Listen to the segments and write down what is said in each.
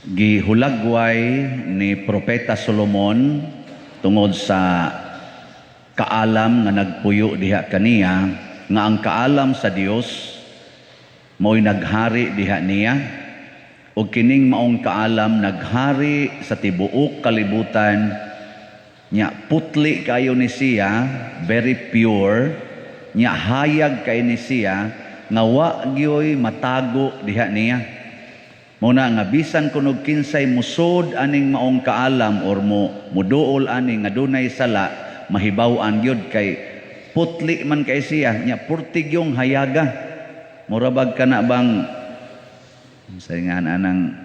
gihulagway ni Propeta Solomon tungod sa kaalam nga nagpuyo diha kaniya, nga ang kaalam sa Dios mo'y naghari diha niya, ug kining maong kaalam naghari sa tibuok kalibutan nya. Putli kayo ni siya, very pure nya, hayag kay ni siya nga wa gyoy matago diha niya. Muna nga bisan kunog kinsay musod aning maong kaalam or muduol aning nga dunay sala, mahibaw-an gyud kay putli man kay siya nya, purtig yung hayaga. Murabag ka na bang saingan anang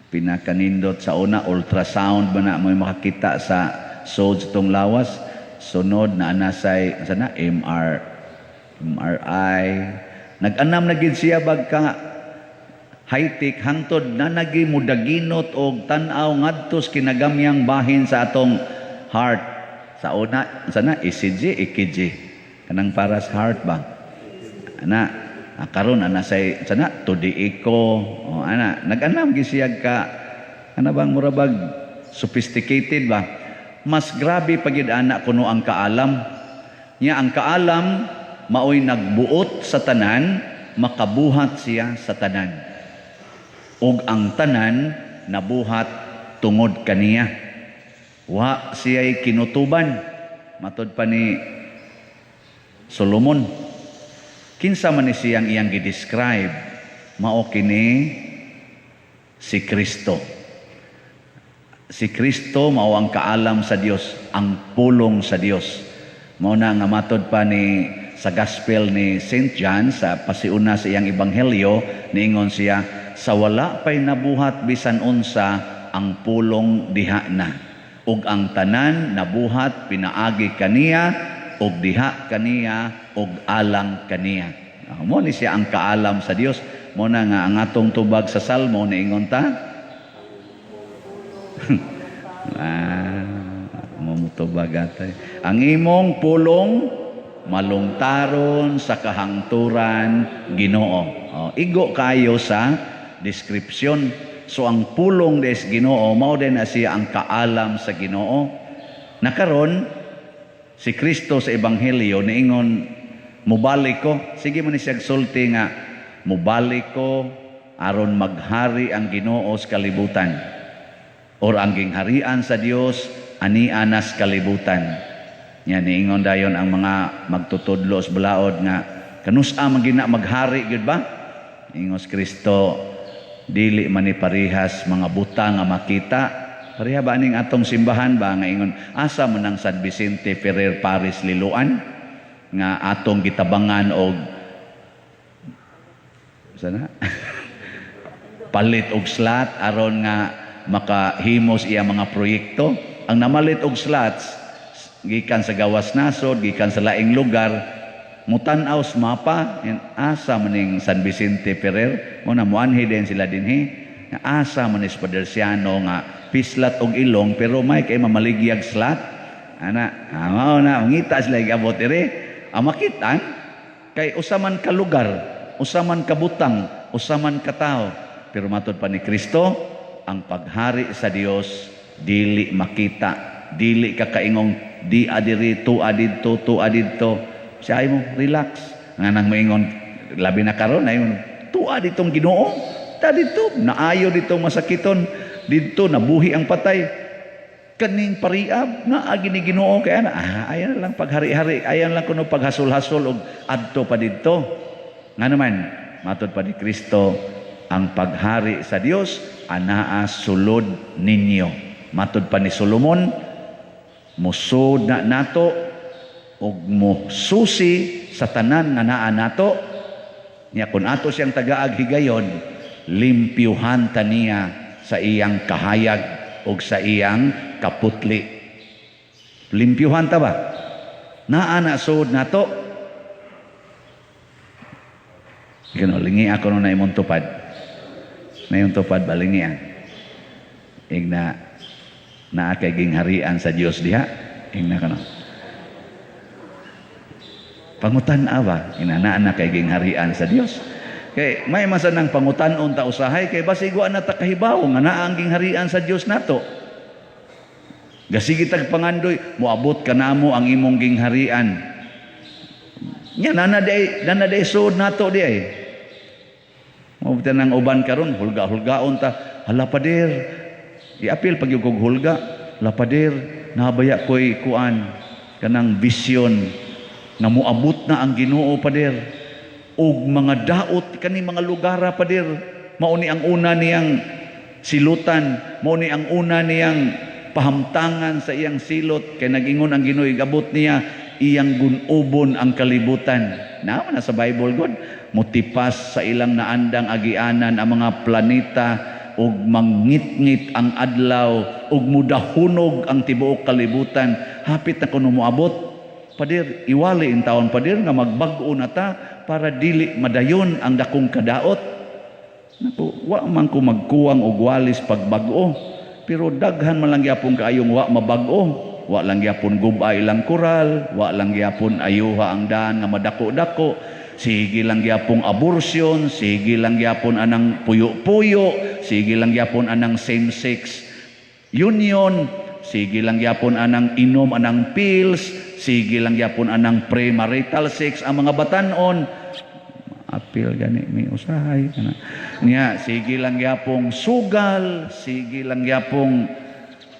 pinakanindot sa una, ultrasound ba na mo makakita sa sods itong lawas, sunod na anasay sana MRI, nag-anam na gid siya bagka high-tech hangtod na nagi mudaginot og tan-aw ngadtos kinagamyang bahin sa atong heart. Sa una sana ECG, EKG kanang para sa heart ba ana, karon ana say sana to the echo, ana nag-anam gi siya ka ana bang murabag sophisticated ba. Mas grabe pagid ana kuno ang kaalam nya. Ang kaalam maoy nagbuot sa tanan, makabuhat siya sa tanan, ug ang tanan nabuhat tungod kaniya. Wa siya'y kinutuban. Matod pa ni Solomon, kinsa man ni siyang iyang gidescribe, mao kini si Kristo. Si Kristo mao ang kaalam sa Dios, ang pulong sa Dios. Mao na nga matod pa ni sa Gospel ni St. John sa pasiuna sa iyang ebanghelyo, niingon siya, sa wala pa'y nabuhat bisan unsa ang pulong diha na, ug ang tanan nabuhat pinaagi kaniya, ug diha kaniya, ug alang kaniya. Mo ni siya ang kaalam sa Dios. Mo na nga ang atong tubag sa Salmo niingon ta mamutubag atay, ang imong pulong malungtaron sa kahangturan, Ginoo. Igo kayo sa description. So ang pulong des Ginoo mao din na siya ang kaalam sa Ginoo. Nakaron si Kristo sa ebanghelyo niingon, mubalik ko. Sige man ni siya sulti nga, mubalik ko aron maghari ang Ginoo sa kalibutan, or ang gingharian sa Dios ani anas kalibutan. Nya niingon dayon ang mga magtutudlo sa balaod nga kanusa man gina maghari gyud ba? Ingos Kristo, dili man ni parihas mga buta nga makita. Pareha ba ning atong simbahan ba nga ingon asa man ang San Vicente Ferrer Paris Liloan nga atong gitabangan og sana palit og slot aron nga makahimos iya mga proyekto. Ang namalit og slots gikan sa gawas nasod, gikan sa laing lugar, mutan-aw sa mapa, asa maning San Vicente Ferrer, mo na muanhi din sila dinhi, asa man is Paderciano nga pislat og ilong pero may kay mamaligyag slat. Ana, mao na ngita sila gabot ire. Ang makitan kay usaman ka lugar, usaman ka butang, usaman ka tao. Pero matod pa ni Kristo, ang paghari sa Dios dili makita, dili ka kaingong di adiri tu adidto tu adidto. Siya ay mo relax nga nang maingon labi na karon ay tu aditong Ginoo, ta dito naayo dito masakiton, dito nabuhi ang patay, kaning pariab na agi ni Ginoo kay ana ayan lang paghari-hari, ayan lang kuno paghasol-hasol og adto pa didto. Nga naman matod pa ni Kristo, ang paghari sa Dios anaa sulod ninyo. Matod pa ni Solomon, musud na nato ug mususi sa tanan nga naa nato. Nya kun ato siyang tagaag higayon, limpyuhan ta niya sa iyang kahayag ug sa iyang kaputli. Limpyuhan ta ba? Naa na sud nato. Gano lingi ako na imong tupad. Na yung tupad balingi igna na kay gingharian sa Dios diha, igna kano pangutan-a ba inanaan na kay gingharian sa Dios. Kay may masanang pangutan-on ta usahay kay basig wa na ta kahibaw nga naa ang gingharian sa Dios nato. Gasigi tag pangandoy moabot kanamo ang imong gingharian. Nya nana day sud nato di ay. Mo nang uban karon hulga-hulgaon ta hala pader. Iapil pag yung hulga, hala pader nabaya koy kuan kanang vision nga moabot na ang Ginoo pader. Og mga daot kani mga lugara pader mao ni ang una niyang silutan, mao ni ang una niyang pahamtangan sa iyang silot kay nag-ingon ang Ginoo igabot niya iyang gunubon ang kalibutan. Naa na sa Bible God motipas sa ilang naandang agianan ang mga planeta ug mangngit-ngit ang adlaw ug mudahunog ang tibuok kalibutan. Hapit na kuno moabot pader iwali in taon pader nga magbag-o na ta para dili madayon ang dakong kadaot. Naku, wa man ko magkuwang og walis pagbag-o, pero daghan man lang gyapon kaayong wa mabag-o. Wa lang gyapon gubay lang koral, wa lang gyapon ayuha ang daan nga madako-dako. Sige lang gyapon abortion, sige lang gyapon anang puyo-puyo, sige lang gyapon anang same-sex union, sige lang gyapon anang inom anang pills, sige lang gyapon anang premarital sex ang mga batanon. Apil gani may usahay kana. Nya sige lang gyapong sugal, sige lang gyapong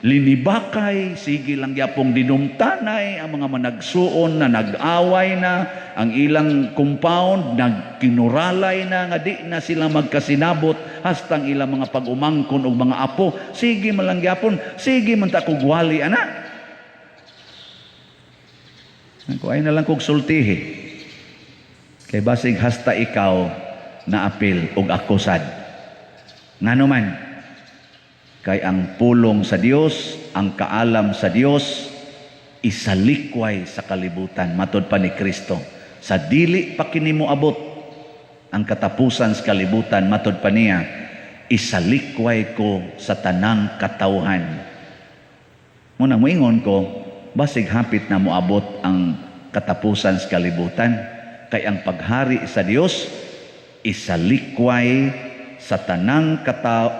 linibakay, sige lang gyapong dinumtanay ang mga managsuon na nag-away na ang ilang compound nagkinuralay na nga di na sila magkasinabot hastang ilang mga pag-umangkon og mga apo. Sige man lang gyapon, sige man ta kog wali ana. Nako ay na lang kog sultihi. Kay basig hasta ikaw na apil og ako sad. Ngano man kay ang pulong sa Dios, ang kaalam sa Dios isalikway sa kalibutan matud pa ni Kristo. Sa dili pa kini moabot ang katapusan sa kalibutan matud pa niya, isalikway ko sa tanang katawhan. Muna moingon ko, basig hapit na moabot ang katapusan sa kalibutan, kay ang paghari sa Dios isalikway sa tanang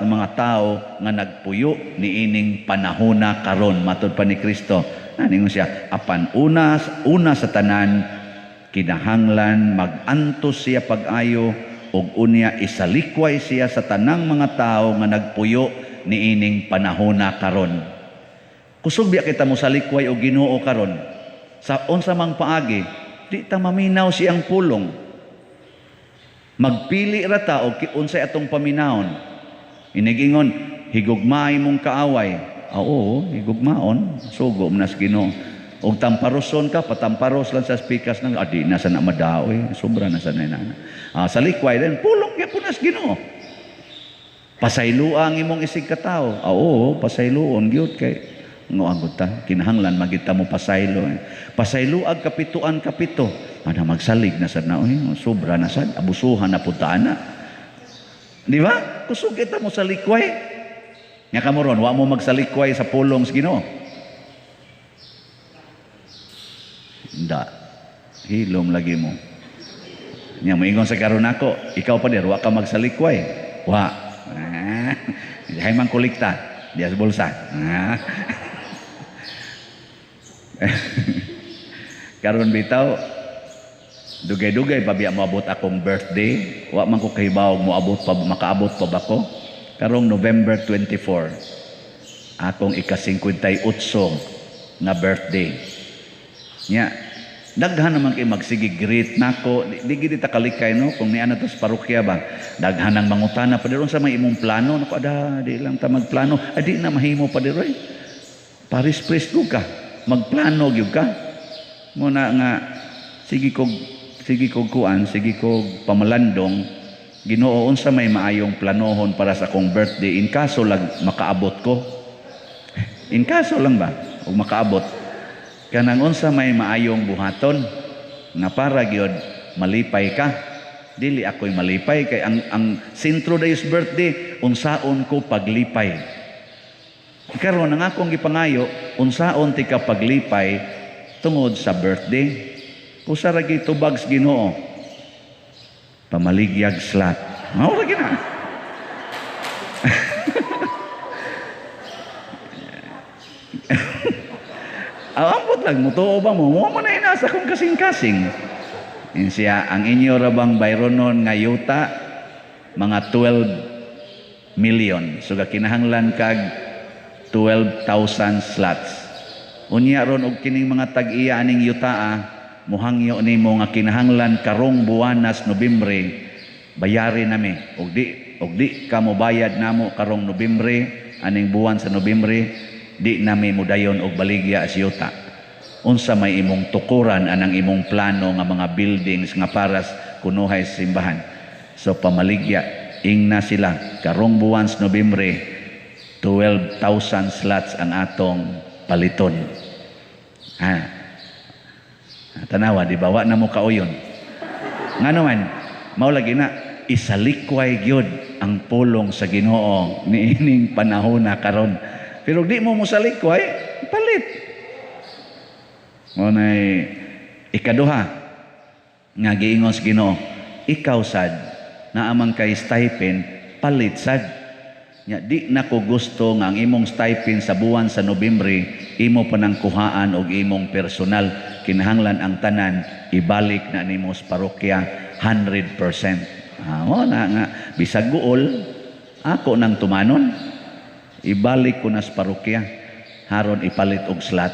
mga tao nga nagpuyo niining panahona karon matud pa ni Kristo. Naningon siya, apan una sa tanan kinahanglan magantos siya pag-ayo ug unya isalikway siya sa tanang mga tao nga nagpuyo niining panahona karon. Kusog biya kita mo salikway og Ginoo karon. Sa unsa mang paagi, di ta maminaw siyang pulong. Magpili ra ta og unsay atong paminawon. Inigingon, higugmaay mong kaaway. Oo, higugmaon, sugo man sa Ginoo. Og tamparoson ka, patamparos lang sa speakers ng adi na sa namadaoy, sobra na sa nanana. Sa likway din, pulong gyapon nas Ginoo. Pasayloa ang imong isig ka tawo. Oo, pasayloon gyud kay ngoagot ta, kinahanglan magita mo pasaylo. Pasayloag kapituan kapito. Ana magsalig na sad na sobra na sad, abusuhan na puntaan na. Di ba? Kusog kita mo sa likway. Nya kamo ron, wa mo magsalikway sa pulong sa Ginoo. Nda. Hilom lagi mo. Nya moingon sa karon ako, ikaw pa der wa ka magsalikway. Wa. Hay man kolekta diya sa bulsa. Karon bitaw dugay-dugay pa biya moabot akong birthday, wa man ko kahibaw moabot pa makaabot pa ba ko. Karong November 24 akong ika-58 nga birthday. Nya daghan naman kay magsige greet nako, di gid ta kalikay no kung niana to sa parokya ba. Daghan ang mangutana pa diron sa may imong plano nako ada di lang ta magplano, adi na mahimo pa diroy. Paris presto ka, magplano gyud ka. Muna nga sige kog kuan, sige kog pamalandong, Ginoo unsa may maayong planohon para sa akong birthday in kaso lang makaabot ko. In kaso lang ba ug makaabot. Kanang unsa may maayong buhaton na para gyud malipay ka. Dili ako'y malipay kay ang sentro dayos birthday unsaon ko paglipay. Karon ang akong gipangayo unsaon ti ka paglipay tungod sa birthday. Usa ra gyud tubag sa Ginoo. Pamaligyag slot. Mao lagi na. Ambot lang mo to ba mo? Mo man ay nasa kung kasing-kasing. Siya ang inyo rabang bayronon nga yuta mga 12 million. So kinahanglan kag 12,000 slots. Unya ron og kining mga tag-iya aning yutaa muhangyo nimo nga kinahanglan karong buwanas Nobyembre bayari nami og di ka mo bayad namo karong Nobyembre aning buwan sa Nobyembre di nami mudayon og baligya as yuta. Unsa may imong tukuran anang imong plano nga mga buildings nga paras kunuhay sa simbahan. So pamaligya ingna sila karong buwan sa Nobyembre 12,000 slots ang atong paliton. Tanawa di bawa na mo kauyon. Ngano man mao lagi na isalikway gyud ang pulong sa Ginoo niining panahon na karon. Pero di mo musalikway palit. Mo nay ikaduha nga giingon sa Ginoo, ikaw sad na amang kay stipend palit sad. Nya di na ko gusto nga ang imong stipend sa buwan sa Nobyembre imo pa nang kuhaan og imong personal. Kinahanglan ang tanan ibalik na nimo sa parokya 100%. Mo na nga bisag guol ako nang tumanon ibalik ko na sa parokya haron ipalit og slot.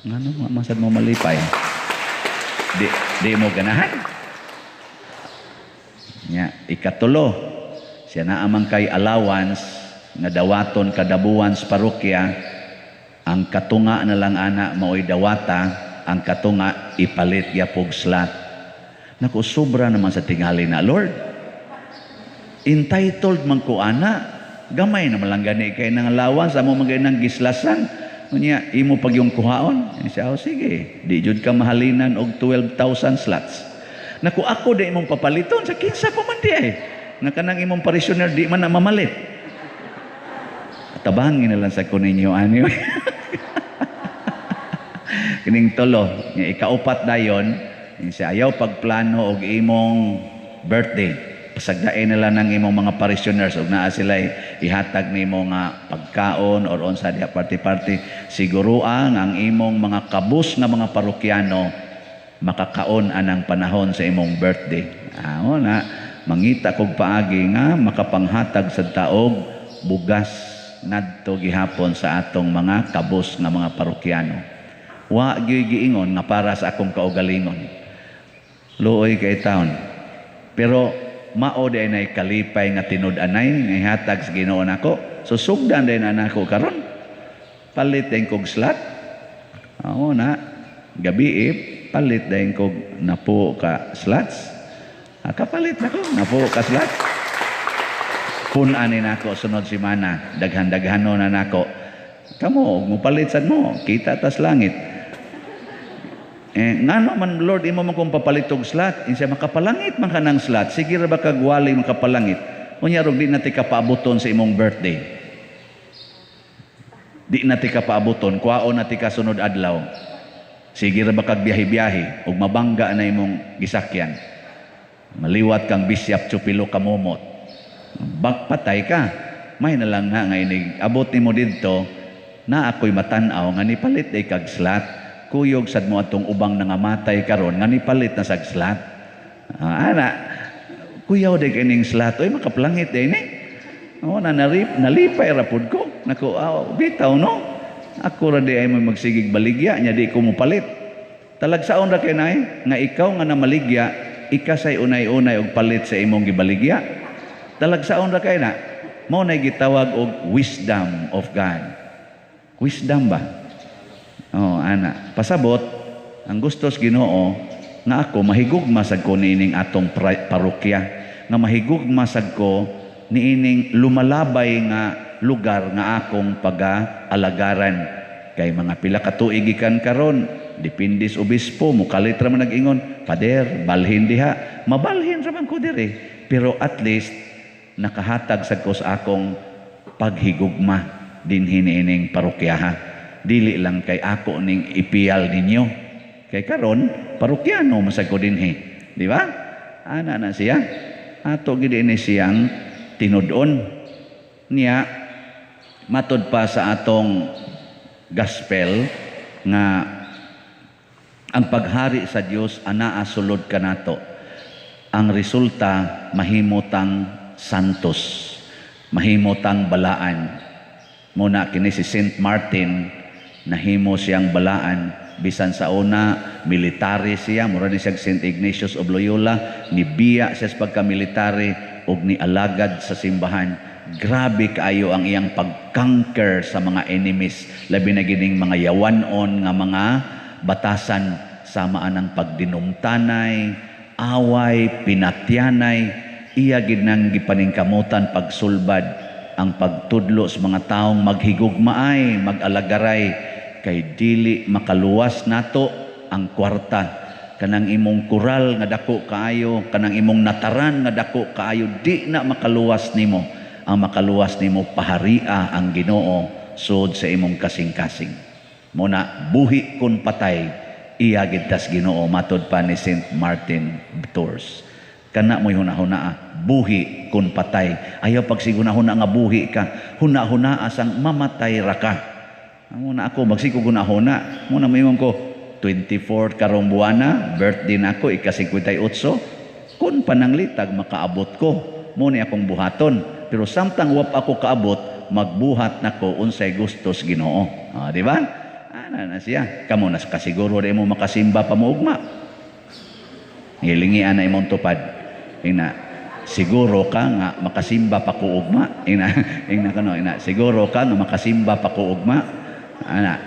Ngano masad mo malipay? Di mo ganahan. Nya ikatulo siya na amang kay allowance na dawaton kada buwan sa parokya. Ang katunga na lang ana mao'y dawata, ang katunga ipalit yapog slot. Naku, sobra naman sa tingali na, Lord. Entitled man ko ana, gamay naman lang gani kay nang allowance, amo magay nang gislasan. Unya, imo pag yung kuhaon. Siya, sige, di jud ka mahalinan og 12,000 slots. Naku, ako di imong papaliton, sa kinsa ko man di ay. Nga kanang imong parishioner di man na mamalit. Tabangin na lang sa kuninyo ano. Kining tulo, nga ikaupat dayon, siya ayaw pagplano og imong birthday. Pasagdain nila ng imong mga parishioners og naa sila ihatag nimo nga pagkaon or unsa diha party-party. Siguruan ang imong mga kabus nga mga parokyano makakaon anang panahon sa imong birthday. Amo na mangita kog paagi nga makapanghatag sa taog bugas ngadto gihapon sa atong mga kabus nga mga parokyano. Wa gyud giingon nga para sa akong kaugalingon. Luoy kay taon. Pero mao day nay kalipay nga tinud-anay nga ihatag sa Ginoo nako. So sugdan din anako karon. Palit din kog slot. Amo na gabi palit din kog napo ka slots. Kapalit nako napo ka slots. Punan nako sunod semana daghan-daghano na nako. Kamo mo palit sad mo kita tas langit. Ngano man Lord imo man kung papalitog slot insa makapalangit man kanang slot sige ra ba kag wali makapalangit unya rog di nati ka paabuton sa imong birthday di nati ka paabuton kuhaon nati ka sunod adlaw sige ra ba kag biyahe-biyahe ug mabangga na imong gisakyan maliwat kang bisyap chupilo ka momot patay ka may na lang nga inig abot nimo didto na ako'y matan-aw nga nipalit ay kag slot kuyog sad mo atong ubang nangamatay karon nga nipalit na sag slot. Ana kuyaw de kining slot oy makaplangit din na nalipay ra pud ko. Nako bitaw no. Ako ra di ay magsigig baligya nya di ko mo palit. Talagsaon ra kay nay nga ikaw nga namaligya ikasay unay-unay og palit sa imong gibaligya. Talagsaon ra kay na mao nay gitawag og wisdom of God. Wisdom ba? Ana, pasabot ang gustos Ginoo nga ako mahigugma sad ko niining atong parokya, nga mahigugma sad ko niining lumalabay nga lugar nga akong pag-alagaran. Kay mga pila ka tuig gikan karon, depende sa obispo, mukalit ra man nag-ingon, pader, balhin diha, mabalhin ra man ko diri. Pero at least nakahatag sad ko sa akong paghigugma dinhi niining parokyaha. Dili lang kay ako ning ipiyal ninyo. Kay karon parokyano masag ko dinhi. Di ba? Ana na siya. Ato gid ini siyang tinudon niya matud pa sa atong gospel nga ang paghari sa Dios anaa sulod kanato. Ang resulta mahimutang santos, mahimutang balaan. Muna kini si Saint Martin nahimo siyang balaan bisan sa una military siya, mura ni siya Saint Ignatius of Loyola, ni biya siya sa pagka-military ug ni alagad sa simbahan. Grabe kaayo ang iyang pag-conquer sa mga enemies, labi na gining mga yawanon nga mga batasan, samaan ang pagdinumtanay, away, pinatyanay, iya gid nang gipaningkamutan pagsulbad ang pagtudlo sa mga taong maghigugmaay, mag-alagaray, kay dili makaluwas nato ang kwarta. Kanang imong kural nga dako kaayo, kanang imong nataran nga dako kaayo, di na makaluwas nimo. Ang makaluwas nimo paharia ang Ginoo sud sa imong kasing-kasing. Muna buhi kun patay, iya gid tas Ginoo, matud pa ni Saint Martin Tours. Kana mo'y hunahuna, buhi kun patay. Ayaw pag siguna-huna nga buhi ka, huna-huna asang mamatay ra ka. Muna ako magsikog hunahuna, muna mayong ko 24 karong buwana, birthday na ako, ika-58, kun pananglitag makaabot ko, muna akong buhaton. Pero samtang wap ako kaabot, magbuhat nako unsay gustos Ginoo. Di ba? Ana na siya. Kamo nas kasiguro di mo makasimba pa mo ugma. Hilingi ana imong tupad. Ina siguro ka nga makasimba pa ko ugma. Ina siguro ka nga makasimba pa ko ugma. Ana.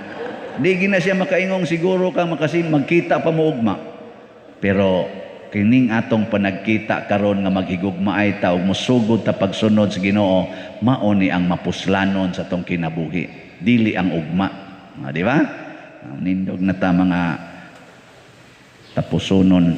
Di gina siya makaingong siguro ka makasimba magkita pa mo ugma. Pero kining atong panagkita karon nga maghigugmaay ta ug mosugod ta pagsunod sa Ginoo, mao ni ang mapuslanon sa atong kinabuhi, dili ang ugma. Di ba? Nindog na ta mga tapusonon.